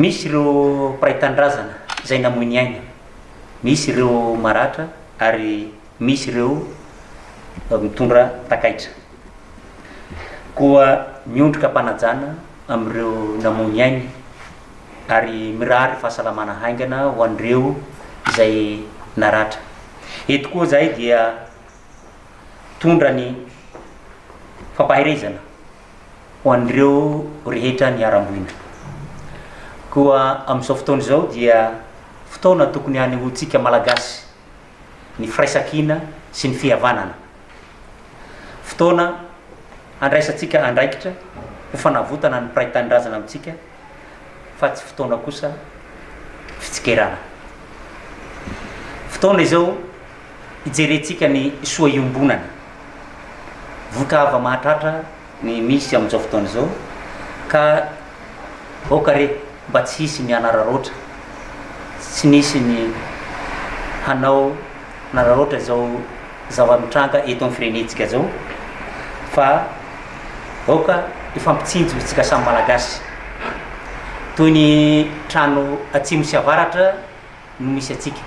Misy ireo mpiraitan-drazana zay namoy ny aina, misy ireo maratra ary misy ireo mitondra takaitra. Koa miondrika mpanajana amin'ireo namoy ny aina ary mirary fahasalamana haingana ho an'ireo izay naratra. Eto koa zahay dia tondra ny fampaherezana ho an'ireo rehetra niara-mboina. Koa amin'izao fotoana izao dia fotoana tokony hanehoantsika malagasy ny firaisan-kina sy ny fihavanana. Fotoana andraisantsika andraikitra ho fanavotana ny mpiraitan-drazana amintsika fa tsy fotoana kosa fitsikerana. Fotoana izao hijerentsika ny soa iombonana, vokava mahatratra ny misy amin'izao fotoana izao ka okare mba tsy hisy ny anararoatra, tsy nisy ny hanao nararoatra zao zava-mitranga eto amin'ny firenentsika zao, fa oka ifampitsinjo isika samy malagasy. Toy ny trano atsimo sy avaratra no misy atsika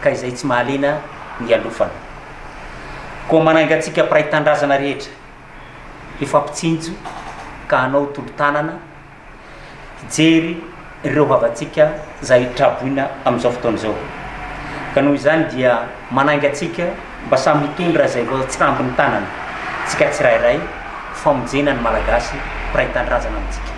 ka izay tsy mahalena ny alofana. Koa mananga atsika mpiraitan-drazana rehetra ifampitsinjo ka hanao tolo-tanana hijery ireo vavantsika zay traboina amin'izao fotoana izao. Ka noho izany dia mananga atsika mba samy mitondra zay vao tsirambiny tanana, tsika tsirairay famonjena ny malagasy mpiraitan-drazana amintsika.